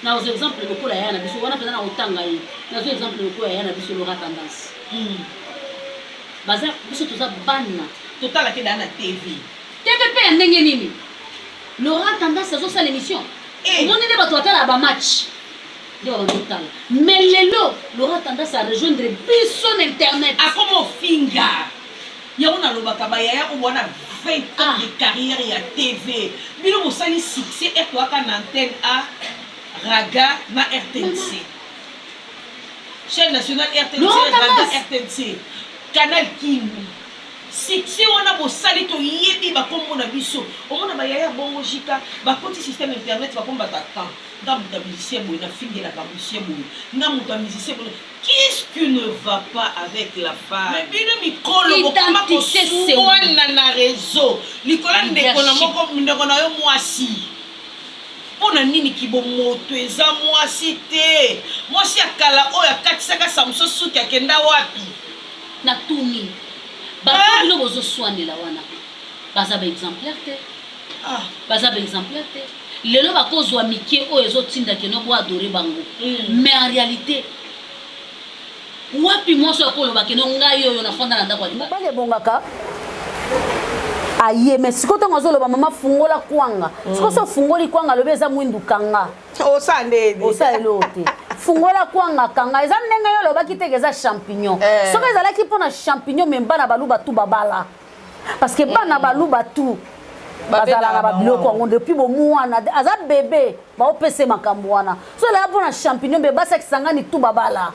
Dans exemple le coup là yana biso wana pena na otanga yi na exemple le coup yana biso Laura Tendance baza biso toza banna totala ke na TV TVP ndenge nini Laura Tendance azo sa l'émission on est des bateaux à ba match de on total mais lelo Laura Tendance à rejoindre biso internet a comme finga ya on a lo bakabaya ya ko bona 20 ans de carrière ya TV bino mo sali succès et toi kan antenne a Raga na RTNC. Chaîne nationale RTNC, Raga RTNC. Canal King. Si on a beau salir to yebi ba kombo na biso. O mona ba yaya bongo jika ba petit système internet ba komba ta temps. Dans ta musicien boy na fingi la musicien boy. Na muta musicien boy. Qu'est-ce qui ne va pas avec la femme? Mais bino mikolo bokoma ko suwana na réseau. Nicolas ndekona moko ndekona yo mwasi. Pona nini kibomoto eza mwasi te mwasi akala oyo akatisaka Samson suki akenda wapi na tuni bakobilo bozo swanela wana baza ba exemplaire te baza ba exemplaire te lelo bakozwa mikie oyo ezotinda keno bo adorer bango mais en réalité wapi mwasi akoloba keno ngai oyo na fonda na ndako ali bale bongaka aye mais siko tongo zoloba mama fungola kwanga siko so fungoli kwanga lobeza mwindu kanga osandede osaelote fungola kwanga kanga eza ndenga yo loba kitegeza champignon soko ezala ki pona champignon memba na baluba tu babala parce que bana baluba tu bazala na babiloko ngo depuis bo mwana aza bébé ba opese makambo wana so la pona champignon be basa kisangani tu babala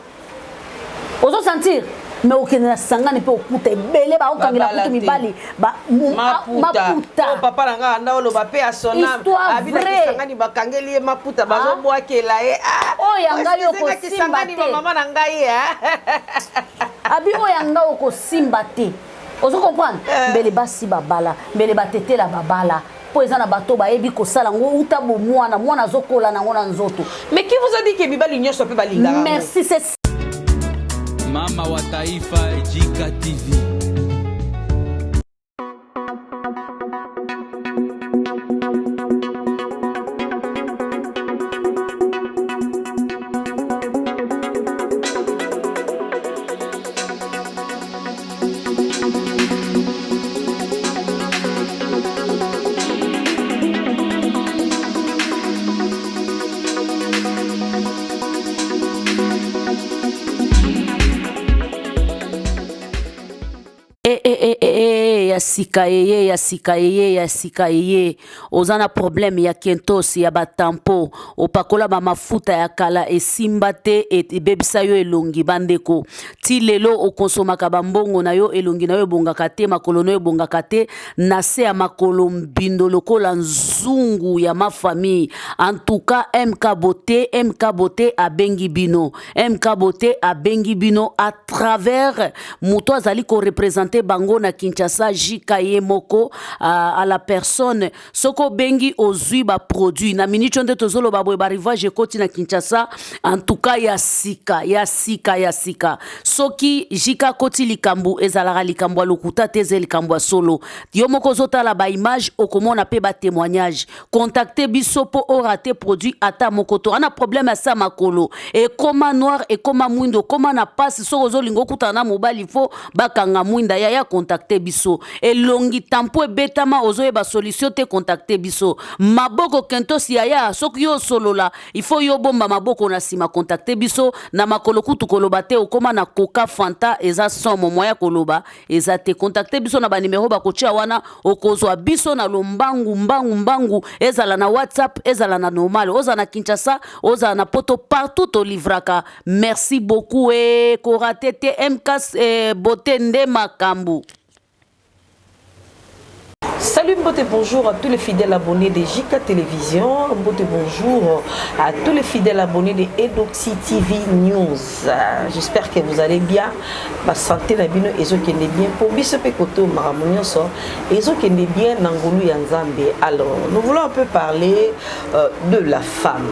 ozo sentir mais aucun sangani pe okuta ebele ba okangela kutu mibali ba maputa papa nanga anda olo ba pe asona abina sangani bakangeli maputa bazo boakela o yanga yo ko simba te mama na ngai abi o yanga o ko simba te ozo comprendre mbele basi babala mbele batetela babala po ezana bato ba ebi ko sala ngo uta bo mwana zokola na ngona nzoto mais qui vous a dit que bibali nyoso pe balinga merci c'est Mama wa Taifa Jika TV. ya sika yeye ozana problème ya kentosi ya batampo opakola ba mafuta ya kala esimba te ebebisa yo elongi bandeko ti lelo okonsomaka bambongo na yo elongi na yo ebongaka te makolo na yo ebongaka te na se ya makolo mbindo lokola nzungu ya mafamille en tout cas MK Beauté abengi bino abengi bino à travers muto azali ko représenter bango na Kinshasa Jika Yemoko à la personne soko bengi ozui ba produit na minute onde tozolo ba boy ba rivage koti na Kinshasa en tout cas ya sika soki Jika koti likambu ezalaka likambu lokuta teze likambu solo yo moko zota la ba image okomona pe ba témoignage contacter biso po orater produit ata mokoto ana problème à sa makolo et koma noir et koma mwindo koma na passe soko zo lingo kutana mobali fo bakanga mwinda ya contacter biso elongi tampo ebetama ozoyeba solution te contacter biso maboko kentosi ya soki yo solola il faut yo bomba maboko na sima contacter biso na makolo kutu koloba te okoma na Coca Fanta eza somo moya koloba eza te contacter biso na ba numéro ba kocha wana okozwa biso na lombangu ezala na WhatsApp ezala na normal oza na Kinshasa oza na poto partout to livraka merci beaucoup et koratete MK Beauté nde makambu. Salut Mbote, bonjour à tous les fidèles abonnés de Jika Télévision. Mbote, bonjour à tous les fidèles abonnés de Edoxy TV News. J'espère que vous allez bien. Ma santé la bino ezo kende bien pour bisope koto maramonio so ezo kende bien nangolu yanzambe. Alors, nous voulons un peu parler de la femme.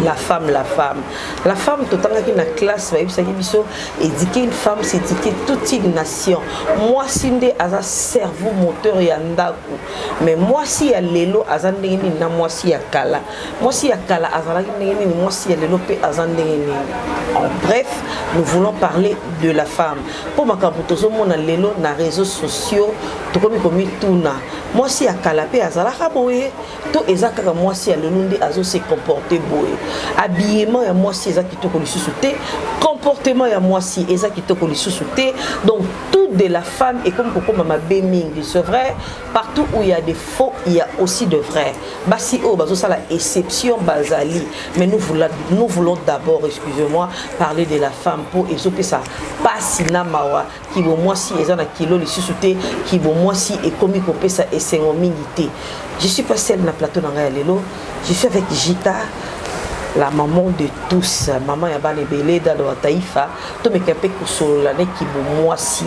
La femme totanga ki na classe ba yebisa biso éduquer une femme c'est éduquer toute une nation. Moi sinde aza cerveau moteur yanda mais moi si ya lelo azandenge nini na moi si ya kala azalaki ndenge nini moi si ya lelo pe azandenge nini. En bref, nous voulons parler de la femme. Pour makambo tozomona lelo na réseaux sociaux tokomi komi tuna moi si ya kala pe azalaka boye to ezaka moi si ya lelo nde azo se comporter boye. Habillement ya moi si ezaki to ko lisusu te, comportement ya moi si ezaki to ko lisusu te. Donc tout de la femme est comme Coco Mama Beming, c'est vrai. Partout où il y a des faux, il y a aussi de vrais. Basi oh, bazo ça la exception bazali. Mais nous voulons d'abord, excusez-moi, parler de la femme pour ésoper ça. Pas sina mawa qui vaut moi si ezana kilo les sous-souté qui vaut moi si et comme il peut ça et c'est en minité. Je suis pas seule dans plateau dans Lelo. Je suis avec Jita, la maman de tous, maman Yabane Belé dans la Taïfa, tout me capé pour l'année qui vaut moi si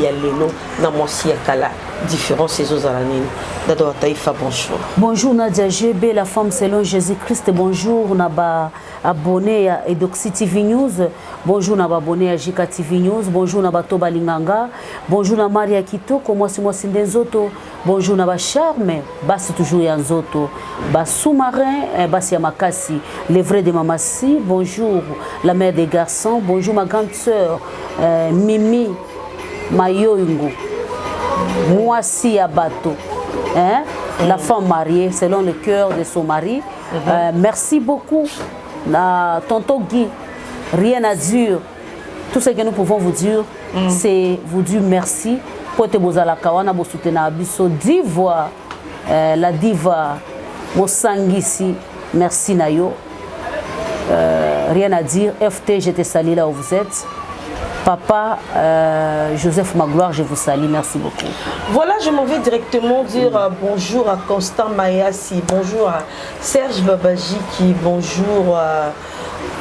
ya Lelo, na moi si ya Kala, différents saisons à l'année. Dans la Taïfa, bonjour. Bonjour Nadia GB, la femme selon Jésus-Christ. Bonjour Naba abonné à Edoxy TV News. Bonjour Naba abonné à Jika TV News. Bonjour Naba Toba Linganga. Bonjour Naba Maria Kito. Comment c'est moi Sindenzoto. Bonjour Naba Charme. Basse toujours Yanzoto. Bas sous-marin. Basse Yamakasi. Les vrais de Mamassi. Bonjour la mère des garçons. Bonjour ma grande sœur Mimi Mayoingo. Moi si à bateau. Hein? La femme mariée selon le cœur de son mari. Merci beaucoup. Tonton Guy, rien à dire. Tout ce que nous pouvons vous dire, c'est vous dire merci. Pour te bozala kawana bo soutenir biso diva, la diva Mosangisi, merci Nayo. Rien à dire. FT, je te salue là où vous êtes. Papa Joseph Magloire, je vous salue, merci beaucoup. Voilà, je m'en vais directement dire bonjour à Constant Mayassi, bonjour à Serge Babajiki, bonjour à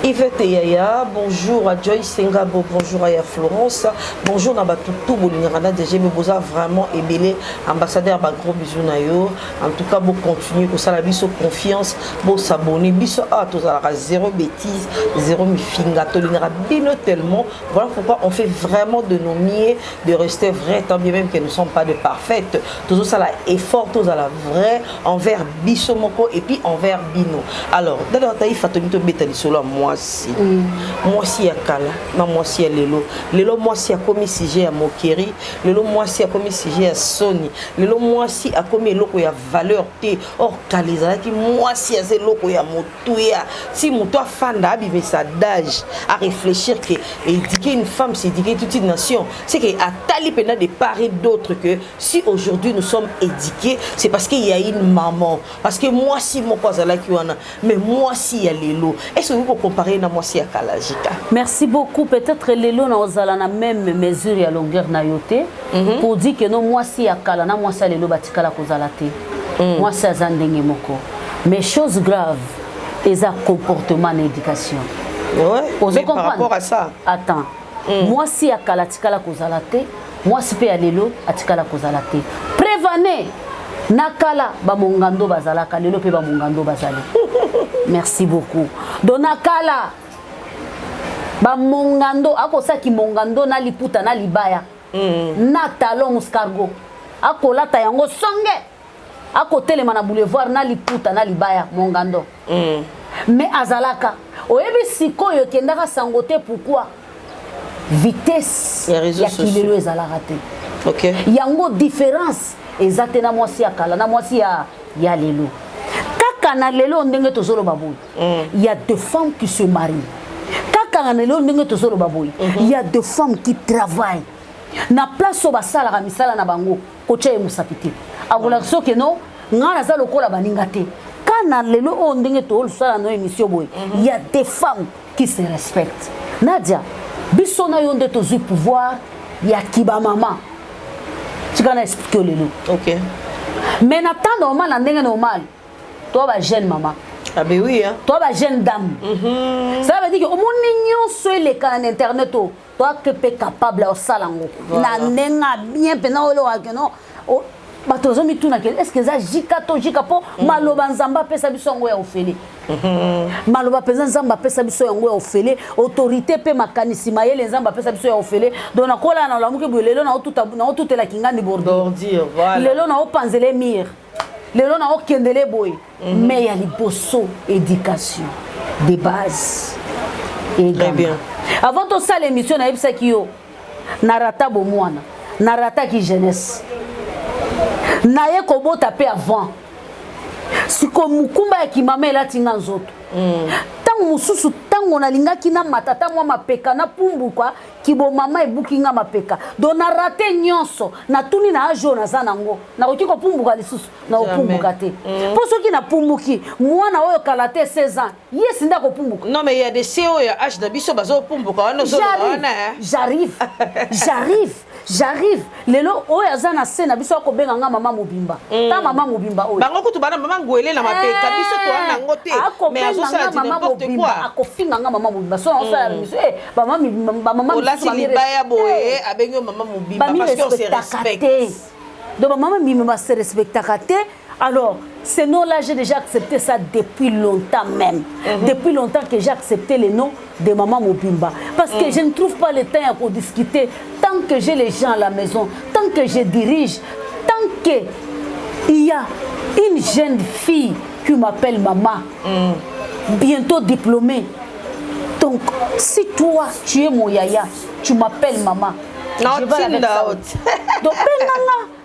Yvette Yaya, bonjour à Joyce Sengabo, bonjour à Florence, bonjour à Batoutou Bolingrana, déjà me bosa vraiment ébélé, ambassadeur ba gros bisous nayo. En tout cas, bon continuer pour ça la biso confiance, bon s'abonner, biso à tous à la zéro bêtise, zéro mifinga, tolingra bino tellement. Voilà pourquoi on fait vraiment de nos mieux de rester vrai, tant bien même que nous ne sommes pas de parfaites. Toujours ça la effort, tous à la vraie envers biso moko et puis envers bino. Alors, dans la taille fatomito betali solo moi si ya kala na moi si ya lelo moi si a commis sujet à moquerie, lelo moi si a commis sujet à soni, lelo moi si a commis loko ya valeur te or kaliza ki moi si a loko ya motuya si moto afanda abi message à réfléchir que éduquer une femme c'est éduquer toute une nation, c'est que à tali pena de part et d'autre que si aujourd'hui nous sommes éduqués c'est parce qu'il y a une maman, parce que moi si mon pazala ki wana mais moi si ya lelo est-ce que vous comparer na moi si ya kalajika. Merci beaucoup. Peut-être lelo na ozala na même mesure ya longueur na yote pour dire que non moi si ya kala na moi si lelo batikala kozala te. Moi si azandenge moko. Mais chose grave eza comportement d'éducation. Ouais. Mais par rapport à ça. Attends. Moi si ya kala tikala kozala te, moi si pe ya lelo atikala kozala te. Prévenez nakala ba mongando bazalaka lelo pe ba mongando bazali. Merci beaucoup. Donakala ba mongando akosaki mongando na liputa na libaya na talon escargot akolata yango songe akotelema na boulevard na liputa na libaya mongando mais azalaka oyebi sikoyo kendaka sangote pourquoi vitesse ya kilelo ezalaka te. OK. Yango différence ezate na mwasi ya kala na mwasi ya lelo. Kaka na lelo ndenge tozolo baboy. Il y a deux femmes qui se marient. Kaka na lelo ndenge tozolo baboy. Il y a deux femmes qui travaillent. Na place au basala ka misala na bango kocha emusapite. Akola soke no ngana za lokola baninga te. Kana lelo o ndenge to sala no émission boy. Il y a des femmes qui se respectent. Nadia, biso na yo nde tozu pouvoir ya kiba mama. Tu vas expliquer lelo. OK. Mais na temps normal na ndenge normal. Toi ba jeune maman. Ah ben oui hein. Toi ba jeune dame. Ça veut dire que au monde nyonso le kan internet toi que pe capable au salango. Na nenga bien pena olo wa que non. bato zo mituna ke est-ce que ça jika to jika po maloba nzamba pesa biso ngo ya ofele maloba pesa nzamba pesa biso ngo ya ofele autorité pe makanisi mayele nzamba pesa biso ya ofele dona kola na lamuke bulelo na otuta la kingani bordeaux voilà lelo na opanzele mire lelo na okendele boy mais ya liboso éducation de base et très bien avant tout ça l'émission na yebisa ki yo narata bo mwana narata ki jeunesse naye kobota pe avant siko mukumba ya kimama elatinga nzoto tango mususu tango nalingaki na matata mwa mapeka na pumbu kwa kibo mama ebukinga mapeka do na rate nyonso na tuni na ajo na za nango na koki kopumbuka lisusu na kopumbuka te po soki na pumbuki mwana oyo kala te 16 ans yesi nda kopumbuka non mais il y a des CO ya âge na biso bazo pumbuka wana zo wana j'arrive lelo oyo aza na se na biso akobenga nga mama mobimba ta mama mobimba oyo bango kutu bana mama ngwele na mapeka biso to wana ngo te mais azo sala n'importe quoi akofinga nga mama mobimba so on sala biso mama olati libaya boye abengi mama mobimba parce qu'on se respecte donc maman mibimba se respectaka te. Alors, ce nom-là, j'ai déjà accepté ça depuis longtemps même. Depuis longtemps que j'ai accepté le nom de Maman Mobimba. Parce que je ne trouve pas le temps pour discuter. Tant que j'ai les gens à la maison, tant que je dirige, tant qu'il y a une jeune fille qui m'appelle Maman, bientôt diplômée. Donc, si toi, tu es mon yaya, tu m'appelles Maman, je vais avec ça. Donc,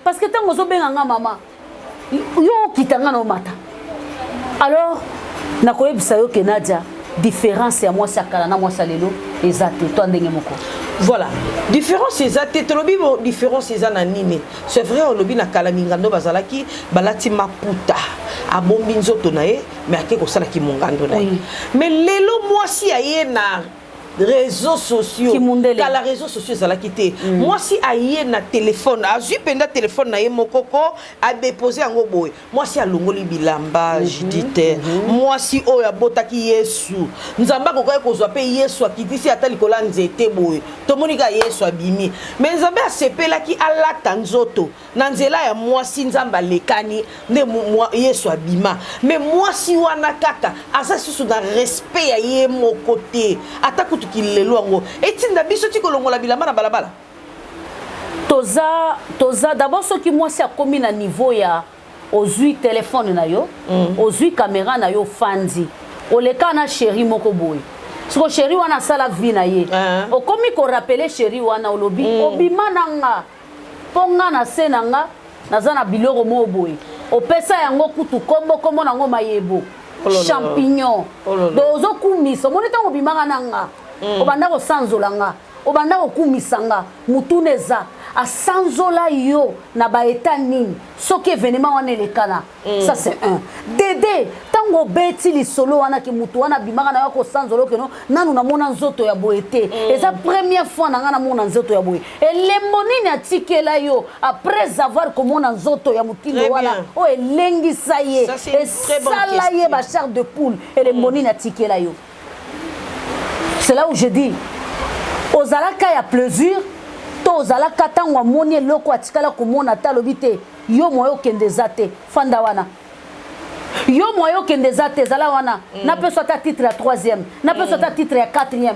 parce que tant que je Maman, yo kitanga no mata alors nakoyebisa yo ke Nadia différence ya moi sakala na moi salelo ezate to ndenge moko voilà différence ezate to lobi bo différence ezana nini c'est vrai on lobi na kala mingando bazalaki balati maputa abombi nzoto na ye mais ake ko sala ki mongando na ye mais lelo moi si aye na réseaux sociaux car la réseaux sociaux ça l'a quitté moi si aïe na téléphone a ju penda téléphone na ye mokoko a déposé en boy moi si a longoli bilamba jidite moi si o ya botaki yesu nzamba ko ko zo pe yesu akiti si atali ko lanzete boy to monika yesu abimi mais nzamba a sepela ki ala tanzoto na nzela ya moi si nzamba lekani nde moi yesu abima mais moi si wana kaka asa susu na respect ya ye mokote ataku kilelo ngo etinda biso tikolongola bilamba na balabala toza d'abord ce qui moi c'est à commis na niveau ya ozui téléphone na yo ozui caméra na yo fandi oleka na chéri moko boy siko chéri wana sala vie na ye okomi ko rappeler chéri wana olobi obima nanga ponga na se nanga naza na biloko mo boy opesa yango kutu kombo nango mayebo champignon dozo kumisa moni tango bimanga nanga obanda ko sanzolanga obanda ko kumisanga mutuneza asanzola yo na ba état nini soki événement wana elekana ça c'est un dédé tango beti li solo wana ki mutu wana bimaka na ko sanzolo keno nanu na mona nzoto ya boete eza première fois na ngana mona nzoto ya boye elembo nini atikela yo après avoir komona nzoto ya mutindo wana o elengisa ye esala ye ba chair de poule elembo nini atikela yo. C'est là où je dis, aux alaka ya plaisir, aux alaka tango moni loko atikala komona talobite, yo moyo kendezate, fandawana. Yo moyo kendezate zala wana, na peut soit titre à 3e, na peut soit titre à 4e,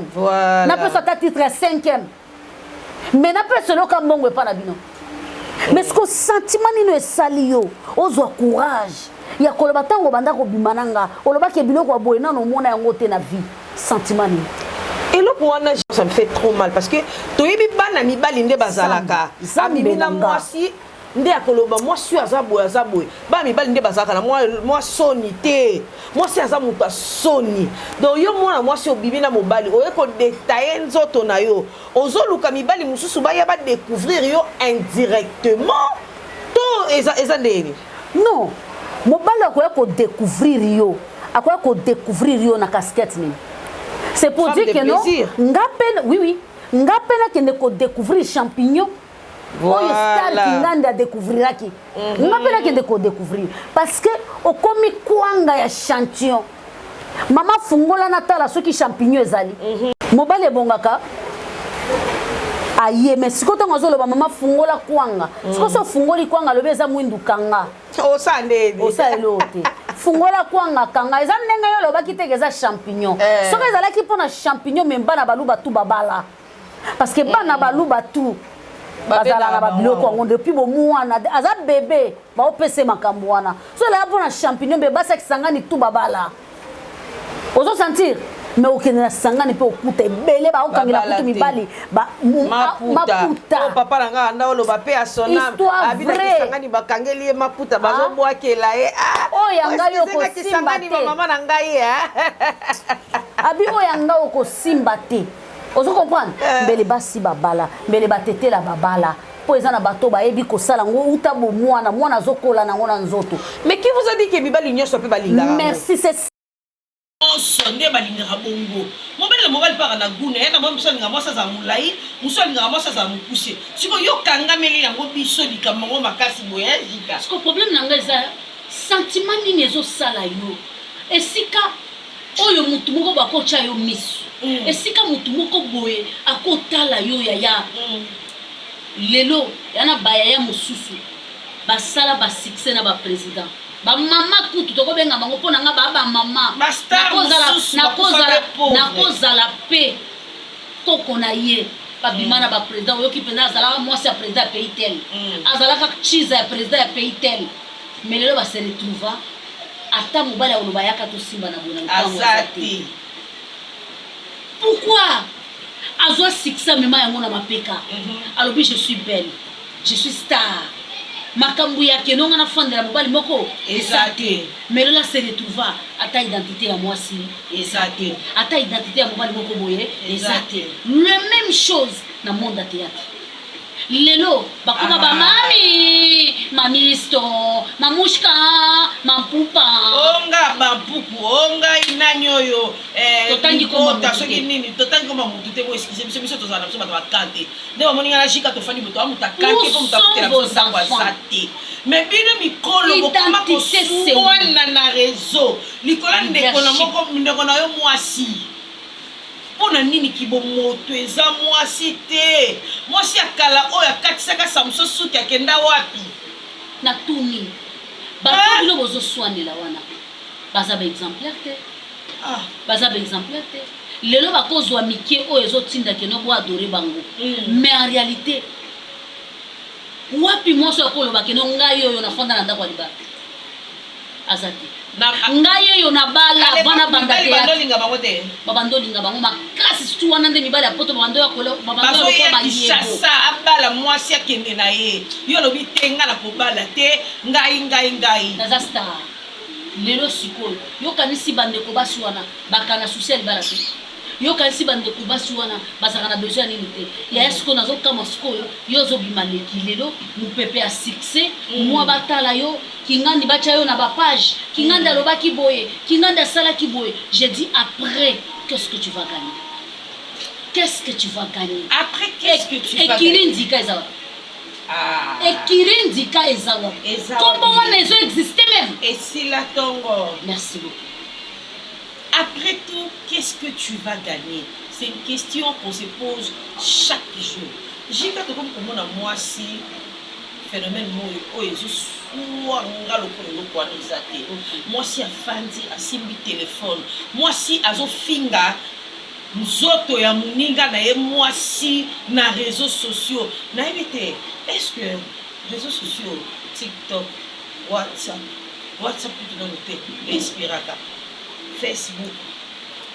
na peut soit titre à 5e. Mais na peut solo kambongo e pa na bino. Mais ce que sentiment nino esali yo, ozwa courage. Ya koloba tango banda ko bimananga, oloba ke biloko boye nano mona yango te na vie, sentiment nino. Et là pour moi ça me fait trop mal parce que toyebi bana mibali nde bazalaka amibina mwasi nde akoloba mwasi azaboy ba mibali nde bazalaka na moi soni te mwasi azamuka soni donc yo mwana mwasi obibina mobali oyeko détailler nzoto na yo ozoluka mibali mususu ba ya ba découvrir yo indirectement to eza ndeni non mobali akoyeko découvrir yo akoyeko découvrir yo na casquette ni. C'est pour dire que non, oui, ngapena qui ne découvrir champignon. Voilà. Star qui n'a découvrir qui. Ngapena qui ne découvrir parce que au komi kwanga ya champignon. Maman fungola natala ceux qui champignon ezali. Mobile bongaka. aye mais siko tongo zoloba mama fungola kwanga siko so fungoli kwanga lobe za mwindu kanga osa elote fungola kwanga kanga eza ndenge yo loba kitegeza champignon soko ezalaki mpona champignon memba na baluba tu babala parce que bana baluba tu bazala na babiloko yango depuis bomwana aza bebe baopese makambo wana so elaka mpona champignon mpe basakisangani tu babala ozo sentir mais okende na sangani mpe okuta ebele baokangela kutu mibali maputa papa na nga anda oloba mpe ya sonam abinakisangani bakangeli ye maputa bazobwakela ye oyo ngai okosimba te mama na ngai abi oyo ngai okosimba te ozo comprendre mbele basi babala mbele batetela babala po eza na bato bayebi kosala ngo uta bo mwana azokola nango na nzoto mais qui vous a dit que mibali nyonso mpe balingaka merci c'est sonde balingaka bongo mobali paka na guna ye na mwa mosu alingaka mwasi aza molai mosu alingaka mwasi aza mokuse siko yokangameli yango biso likambo yango makasi boye ezika siko problème na nga eza sentiment nini ezosala yo esika oyo mutu moko bakotya yo miso esika mutu moko boye akotala yo yaya lelo yana bayaya mosusu basala basuccès na baprésident bamama kutu tokobenga bango mpo na nga bamama nakozala mpe koko na ye babima na baprésident oyoki mpenza azalaka mwasi ya président ya pays tel azalaka chiza ya président ya pays tel mais lelo base retrouva ata mobali akoloba yaka tosimba na bona ntango aza te pourquoi azwa succès mema yango na mapeka alobi je suis belle je suis star makambo yake nonga na fandela mobali moko eza te mais lelo se retrouva ata identité ya mwasi eza te ata identité ya mobali moko boye eza te le même chose na monde ya théâtre lelo bakoma mamisto mamushka mampupa onga bampupu onga inani oyo totangi soki nini totangi koma mutu te boeskise biso tozala na biso bato bakante nde bamoninga na jika tofandi moto amuta kante po mutu akutela biso ntango aza te mais bino mikolo bokoma koswana na réseau likolo ndeko na yo mwasi mpona nini kibomoto eza mwasi te mwasi ya kala oyo akatisaka samso suki akenda wapi na tuni bato bino bozoswanela wana baza baexemplaire te lelo bakozwa mike oyo ezotindaka eno boadore bango mais en réalité wapi mwasi akoloba keno ngai oyo nafanda na ndako ya libala aza te ngai oyo na bala bana banda te babando linga bango makasi surtout wana nde mibali ya poto babando bazoyebisasa abala mwasi akende na ye yo lobi te nga na kobala te ngai naza star lelo sikoyo yokanisi bandeko basi wana bakana susi ya libala te yokanisi bandeko basi wana bazaka na besoin nini te yaya sikoyo nazokama sikoyo yo ozobima leki lelo mopepe ya succès mwa batala yo kingandi batya yo na bapage kingandi alobaki boye kingandi asalaki boye je dis après qu'est-ce que tu vas gagner après qu'est-ce que tu vas gagner ekilindika eza ekilindika eza kombo wana ezoexiste même esila tongo merci beaucoup. Après tout, qu'est-ce que tu vas gagner? C'est une question qu'on se pose chaque jour. J'ai quand comme moi si phénomène moi si a fandi a simbi téléphone moi si azo finga nzoto ya muninga na ye moi si na réseaux sociaux na évité est-ce que réseaux sociaux TikTok WhatsApp tout dans le Inspiraka Facebook,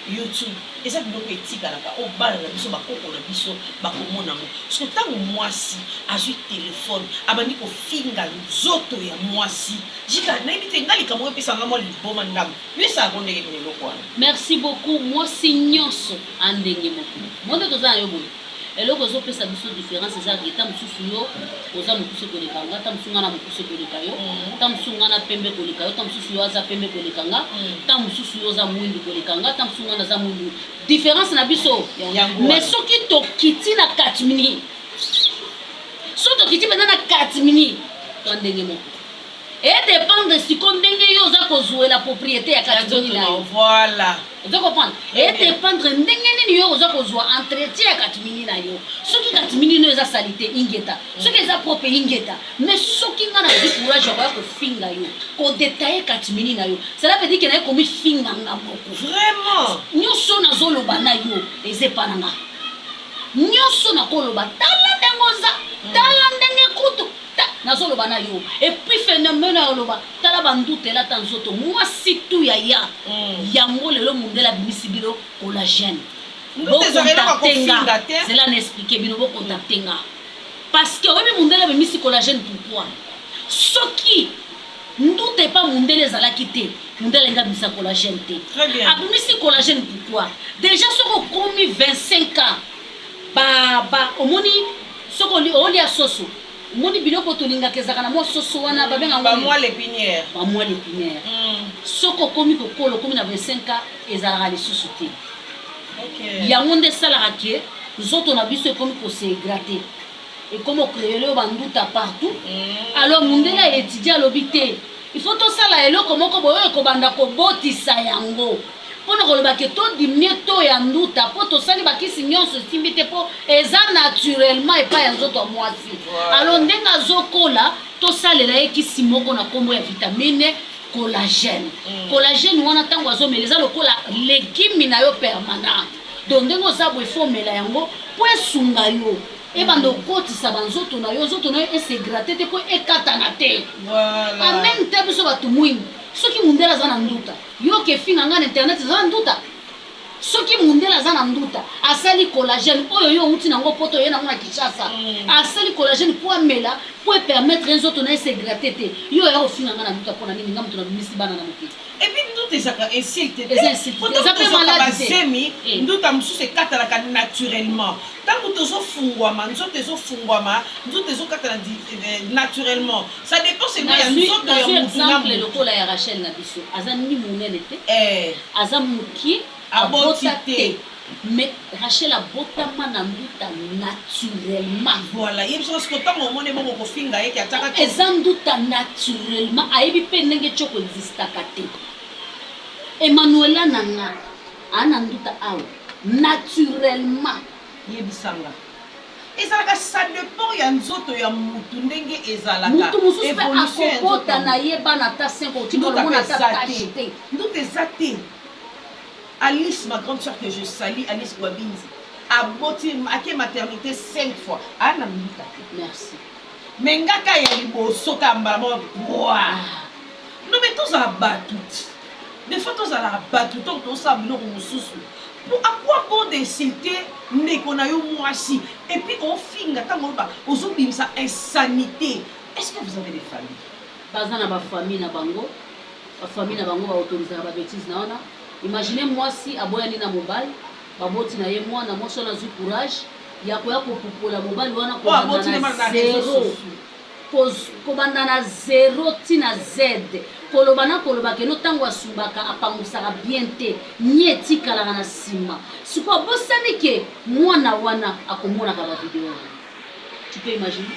YouTube, et ça biloko etikalaka obala na biso bakoko na biso bakomona mo parce que ntango mwasi azwi téléphone abandi kofinga nzoto ya mwasi jika nayebi te ngai likambo epesanga mwa liboma ndambo yosaka ndenge nini eloko wana merci beaucoup mwasi nyonso andenge moko monde toza na yo boye eloko ezopesa biso différence ezaki ta mosusu yo oza mokuse koleka nga ta mosusu nga na mokuse koleka yo ta mosusu nga na pembe koleka yo ta mosusu yo aza pembe koleka nga ta mosusu yo oza mwindu koleka nga ta mosusu nga naza mwindu différence na biso mais soki tokiti na 4 minutes so tokiti mpenza na 4 minutes to ndenge moko et dépendre siko ndenge yo oza kozwela propriété ya katimini na yo. Voilà. Oza comprendre? Et dépendre ndenge nini yo oza kozwa entretien ya katimini na yo. Soki katimini no eza salite ingeta, soki eza propre ingeta, mais soki nga na di courage ya kofinga yo, kodetaye katimini na yo, cela veut dire que na ye komi finga nga moko. Vraiment. Nyonso nazoloba na yo eza epa na nga. Nyonso nakoloba tala ndenge oza, tala ndenge kutu. Nazoloba na yo. Et puis phénomène oloba tala banduta elata nzoto mwasi tu ya yango lelo mundela bimisi bino collagène. Cela n'explique bino bo contacter nga. Parce que oyebi mundela bimisi collagène pourquoi? Soki ndute pas mundela ezalaki te mundela nga bimisa collagène te. Très bien. Abimisi collagène pourquoi? Déjà soko komi 25 ans ba omoni soko oli ya soso moni biloko tolingaka ezaka na mwa soso wana babenga ba moi l'épinière. Ba moi l'épinière. Soko komi kokolo komi na 25 ans ezalaka lisusu te. OK. Yango nde esalaka ke nzoto na biso ekomi kose gratter. Ekomi okreele yo banduta partout. Alors mundela étudier alobi te. Il faut tosala eloko moko boyo ekobanda kobotisa yango. Pour nous remarquer tout diminuer tout et en doute pour tout ça les baki signons se simiter pour eza naturellement et pas un autre mois si alors ndenga zokola tout ça les là qui simoko na kombo ya vitamine collagène collagène on attend oiseau mais les a le cola légumes na yo permanent donc ndengo za bo faut mela yango pour sunga yo et bando kotisa banzoto na yo zoto na yo et se gratter te ko ekatana te voilà en même temps biso batu mwingi soki mundela za na nduta yo ke finga nga na internet za na nduta soki mundela za na nduta asali collagène oyo yo uti nango poto ye nango na Kinshasa asali collagène pour amela pour permettre les autres na se gratter te yo ya ofinga nga na nduta pona nini nga mutu na bimisi bana na moke et puis nduta ezaka insulte eza pe malade zemi nduta mususu ekatalaka naturellement tango tozofungwama nzoto ezofungwama nduta ezokatala naturellement ça dépend seulement ya nzoto ya mutu na exemple lokola ya Rachel na biso aza ni munene te aza mukie abota te mais Rachel abotama na nduta naturellement voilà yebi parce que tango omone bongo kofinga ye ki ataka eza nduta naturellement ayebi pe ndenge tioko existaka te Emmanuela nanga ana nduta awa naturellement yebisanga ezalaka ça dépend ya nzoto ya mutu ndenge ezalaka mutu mosusu mpe akokota na ye bana ata 5 otikolomona ata tache te nduta eza te. Alice, ma grande soeur que je salue, Alice Wabinzi, a botti à maternité 5 fois. Anna Mita. Merci. Mengaka yelibo soka mbamo. Non mais tous à battu. Des fois tous à la battu tant qu'on sabe non mususu. Pour à quoi pour décider ne konayo moisi et puis on finga tango ba ozobim sa insanité. Est-ce que vous avez des familles? Bazana ba famille na bango. Ba famille na bango ba autoriser ba bêtise na ona. Imaginez moi si aboyani na mobile baboti na ye mwana moso na zu courage ya koya kopupola mobile wana ko na zero kobanda na zero tina z kolobana koloba ke no tango asumbaka apangusaka bien te nyeti kala na sima siko bosani ke mwana wana akomonaka ba video tu peux imaginer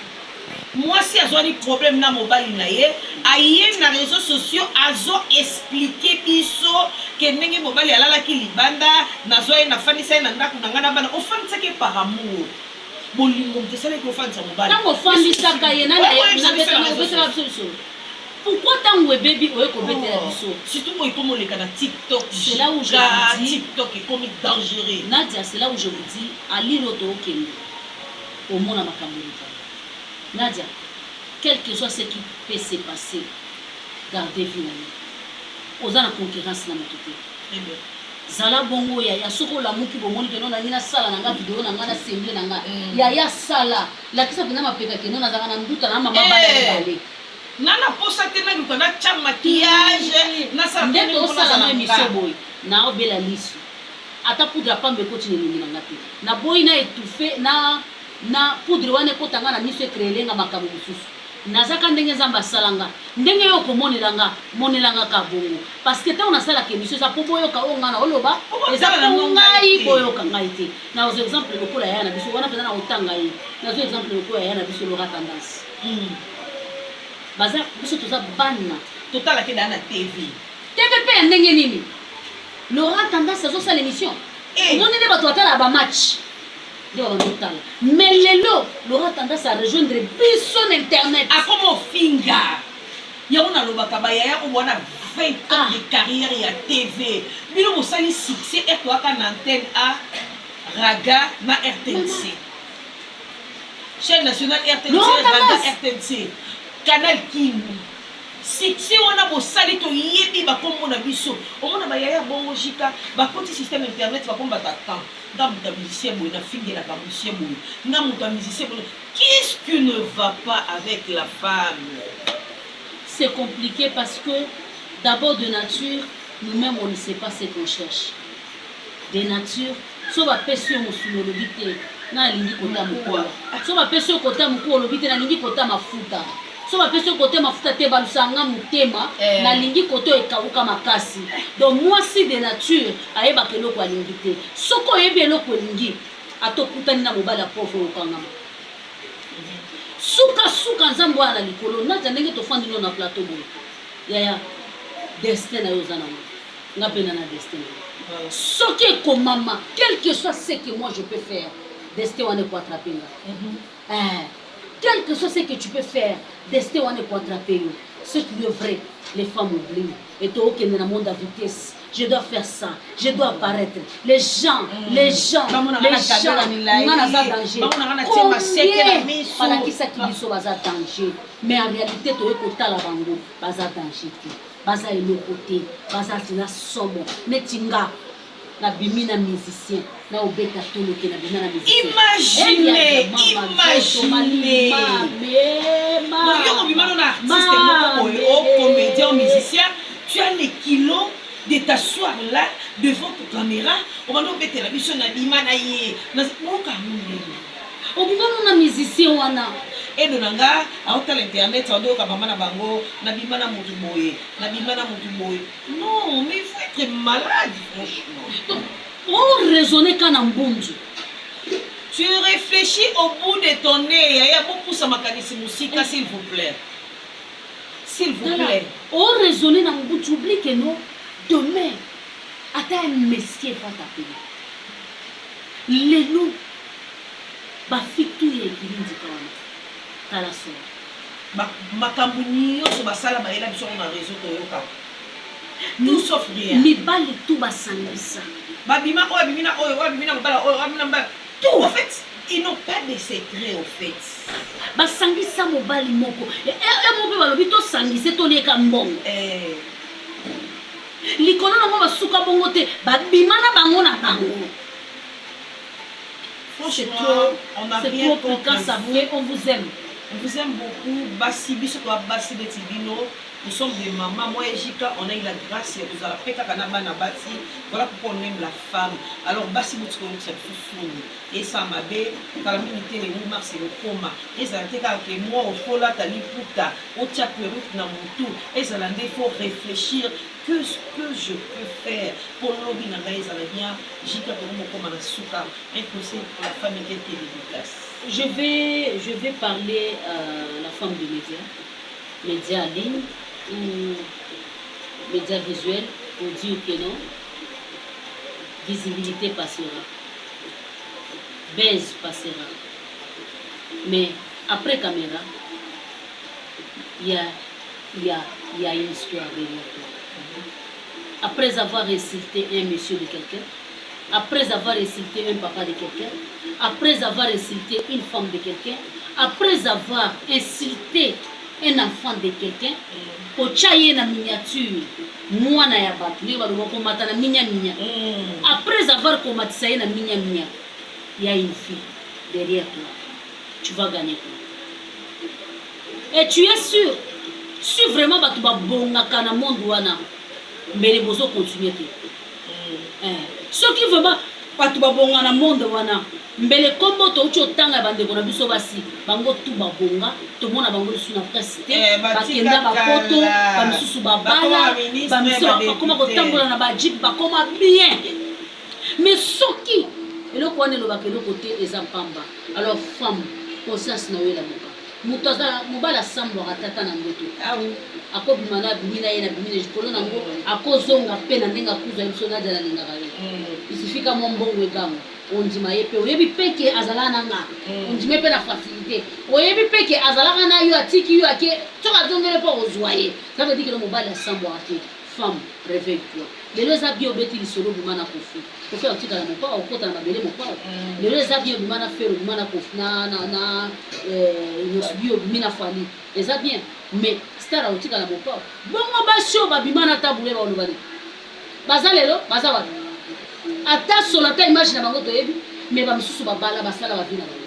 moi si azwani problème na mobile na ye aye na réseaux sociaux azo expliquer biso ke ndenge mobile alalaki libanda nazwa ye na fanisa ye na ndako na nga na bana ofanisaki par amour bolingo mtesalaki ofanisa mobile tango ofandisaka ye nabetela biso pourquoi tango ebebi oye kobetela biso surtout moi ikomoleka na TikTok c'est là où je dis TikTok est comme dangereux Nadia c'est là où je vous dis alilo to okende omona makambo Nadia, quel que soit ce qui peut se passer, gardez vie. Aux la concurrence dans notre côté. Zala bongo ya soko la muki bomoni ke nona nina sala nanga video nanga na semble nanga ya sala la kisa pena mapeka ke nona zanga na nduta na mama bana bale nana posa te na lutana cha maquillage na sa ndeto sala na émission boy na obela lisu ata poudre pambe ko tini ningi nanga te na boy na étouffé na poudre wane kotanga na miso ekreelenga makambo mosusu nazaka ndenge nzambe asalanga ndenge yo komonelanga monelanga ka bongo parce que ntango nasalaka émission eza mpo boyoka oyo ngai na oloba eza mpo ngai boyoka ngai te nazwa exemple lokola yaya na biso wana mpenza na kotanga ye nazwa exemple lokola yaya na biso lora tendance baza biso toza bana totalaki na TV TVP ya ndenge nini Laurent Tendance azosala émission omoni nde bato batala bamatch nde babandotala mais lelo Laurent Tendance a rejoindre biso na internet akoma ofinga yango nalobaka bayaya kobwana 20 ans de carrière ya TV bino mosali succès etoaka na antenne A Raga na RTNC chaîne nationale RTNC Raga RTNC Canal King succès wana bosali toyebi bakombo na biso omona bayaya bongo jika bakoti système internet bakombo batatan nga moto ya musicien boye nafingelaka musicien boye nga moto ya musicien boye. Qu'est-ce qui ne va pas avec la femme? C'est compliqué parce que d'abord de nature nous-mêmes on ne sait pas ce qu'on cherche de nature so bapesi yo mosuni olobi te na alingi kota mokolo so bapesi yo kota mokolo olobi te nalingi kota mafuta so bapesi yo kota mafuta te balusanga motema nalingi kota ekawuka makasi donc mwasi de nature ayebaka eloko alingi te soki oyebi eloko elingi atokutani na mobali ya pauvre okangama suka nzambo wana likolo nata ndenge tofandi no na plateau boye yaya destin na yo oza nango nga mpe na destin soki ekomama quel que soit ce que moi je peux faire destin wana ekoattrape nga quel que soit ce que tu peux faire destin wana ekoattrape yo ce qui est vrai les femmes oublient et tookende na monde à vitesse je dois faire ça, je dois apparaître. Les gens, nga naza danger. Combien balakisa kibiso baza danger. Mais en réalité, toye kotala bango baza danger te. Baza eloko te, baza tina somo. Netinga na bimina musicien, na obeta tolo te na bimina musicien. Imaginez. Comédien, musicien, tu as les kilos de t'asseoir là devant ta caméra on va nous mettre la mission na bimana ye na moka munene obimana na musicien wana et nanga auta l'internet on doit mama na bango na bimana mutu boye non mais il faut être malade franchement on raisonner kana mbunzu tu réfléchis au bout de ton nez ya beaucoup ça makanisi musika s'il vous plaît on raisonner na mbunzu tu oublies que non demain, ata un messier va t'appeler. Lelo, bafitu ye kilindi kawana. Tala so. Makambu nyonso basala bayela biso na réseau toyoka. Tout sauf rien. Mibali tout basangisa. Babima oyo bimina oyo, babimina mbala oyo, babimina mbala. Tout en fait, ils n'ont pas de secret au fait. Basangisa mobali moko. Mo balobi to sangise to leka mbongo. Likolo nango basuka bongo te babimana bango na bango. Franchement, on a rien contre vous. On vous aime. On vous aime beaucoup. Basi biso to basi betibino. Nous sommes des mamans. Moi et Jika, on a eu la grâce de nous avoir fait kanaba na basi. Voilà pourquoi on aime la femme. Alors basi botiko c'est tout. Et ça m'a bé calamité les mouvements c'est le coma. Et ça a été que moi au fola tali puta au tia perruque na mutu. Et ça l'a dit faut réfléchir. Qu'est-ce que je peux faire pour l'obi na gaïsa la bien Jika pour moi comme na suka. Un conseil pour la femme qui est dédicace. Je vais parler à la femme de médias en ligne ou médias visuels pour dire que non, visibilité passera, baise passera, mais après caméra, il y a une histoire derrière toi. Après avoir insulté un monsieur de quelqu'un, après avoir insulté un papa de quelqu'un, après avoir insulté une femme de quelqu'un, après avoir insulté un enfant de quelqu'un, kochaye na miniature, mwana ya batu, ni balu komata na minya. Après avoir komatisa na minya, il y a une fille derrière toi. Tu vas gagner quoi? Et tu es sûr, si vraiment batu ba bonga kana monde wana, mbele bozo continuer te. Ceux qui veulent batu ba bonga na monde wana, mbele kombo to ucho tanga bandeko na biso basi bango tu babonga to mona bango su na kasite bakenda bapoto bamisusu babala bamisusu bakoma kotambola na bajip bakoma bien mais soki eloko wana elobaka eloko te eza mpamba alors femme conscience na yo elamuka mutoza mobala sambo atata na ngoto Ah oui. akobima na bimina ye na bimina jikolo nango akozonga pe na ndenga kuza biso na dala linga kayo isifika mo mbongo ekango ondima ye pe oyebi peke azala nanga ondima pe na facilité oyebi peke azala na yo atiki yo ake toka zongele po ozwaye ça veut dire que le mobala sambo ate femme réveille-toi lelo eza bien obeti lisolo bima na kofi kofi akotikala mopaa okota na mabele mopaa lelo eza bien bima na fero bima na kofi na nyonso bio bimi na fali eza bien mais star akotikala mopaa bongo basi oyo babima na tabule baolobani baza lelo baza wapi ata solo ata image na bango toyebi mais bamisusu babala basala bavi na bango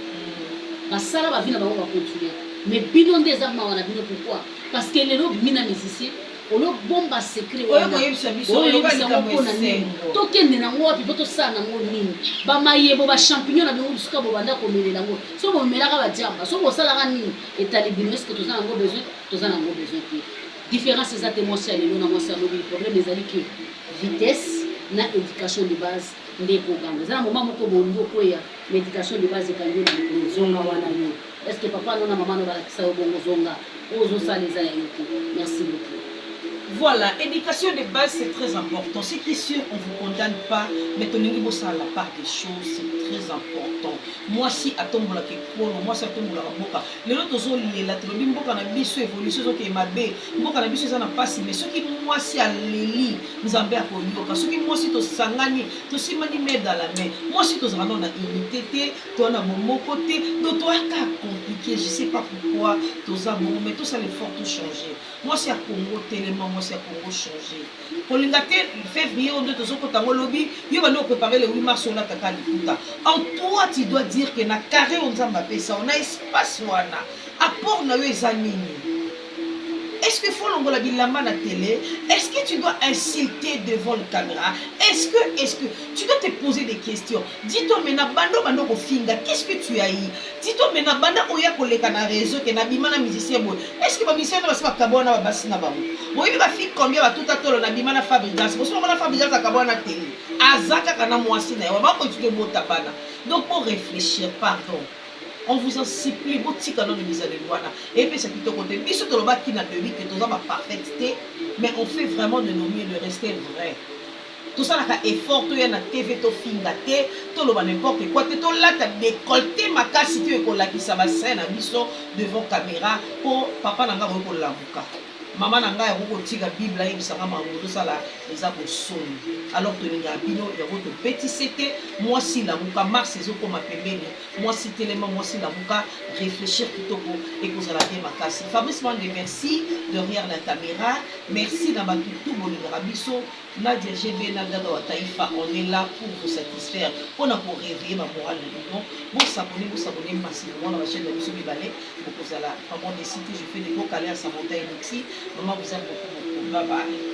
basala bavi na bango bacontinue mais bino nde eza mawa na bino pourquoi parce que lelo bimi na musicien olo bomba secret oyebisa mpona nini tokende nango wapi po tosala nango nini bamayebo bachampignon na bango bisuka bobanda komelela yango so bomelaka badiamba so bosalaka nini etali bino eske toza nango besoin toza nango besoin te différence eza te mwasi ya lelo na mwasi ya lobi problème ezali ke vitesse na éducation de base nde ekoganga eza na moma moko bolingi okoya na éducation de base ekangi na mikolo zonga wana yo est ce que papa no na mama no balakisa yo bongo zonga oyo ozosala eza ya yo te merci beaucoup. Voilà, éducation de base, c'est très important. Ce qui est sûr, on ne vous condamne pas, mais ton niveau, ça a la part des choses, c'est très important. Moi, si à ton boula qui coule, moi, si à ton boula boka, les autres ont lié la tribu, boka na biso évolution, qui est ma bé, boka na biso, ça n'a pas si, mais ceux qui, moi, si à l'éli, nous en béa pour yoka, ceux qui, moi, si to sangani, to si mani met dans la main, moi, si to zrano na imité, to na mon côté, donc toi, qu'à compliqué, je sais pas pourquoi, to za bon, mais tout ça, les forts, tout changer. Moi, si à Congo, tellement, c'est Congo changé. Pour l'ingate, février, on doit te lobby, il va nous préparer le 8 mars, on a ta calikuta. En toi, tu dois dire que na carré, on a ça, on a espace, on a apport, on a eu les amis. Est-ce qu'il faut l'envoyer la télé? Est-ce que tu dois insulter devant la caméra? Est-ce que tu dois te poser des questions? Dis-toi maintenant, bando ko finga, qu'est-ce que tu as eu? Dis-toi maintenant, banda oya ko leka na réseau que na bima na musicien boy. Est-ce que ba musicien na ba kabona ba basina ba? Boyi ba fi combien ba tout à tolo na bima na fabricance. Parce que na fabricance kabona na télé. Azaka kana mwasi na ba ko tu bota bana. Donc pour réfléchir, pardon. On vous en supplie, vous êtes dans les mises à et puis c'est plutôt côté. Biso to loba qui n'a de vie que tout ça va parfaité, mais on fait vraiment de nos mieux de rester vrai. Tout ça n'a effort, tout y a na TV to fingate, to loba n'importe quoi, to là t'as décolleté ma casse si tu es là qui ça va scène à biso devant caméra pour papa n'a pas pour la bouca. Maman n'a pas pour tiga Bible là il s'en va tout ça là les a son. Alors que les bino il y a votre petit c'était moi si la bouca mars c'est comme ma pembeni moi si tellement moi si la bouca réfléchir plutôt et que ça la bien ma casse. Fabrice Mande merci derrière la caméra, merci dans ma tout bon rabiso. Nadia GB Nagada wa Taïfa, on est là pour vous satisfaire, on a pour réveiller ma morale de l'union. Vous s'abonnez massivement dans la chaîne de M. Bibalé. Vous allez vraiment des sites, je fais des beaux calés à Samantha et Nixi. Maman vous aime beaucoup. Bye bye.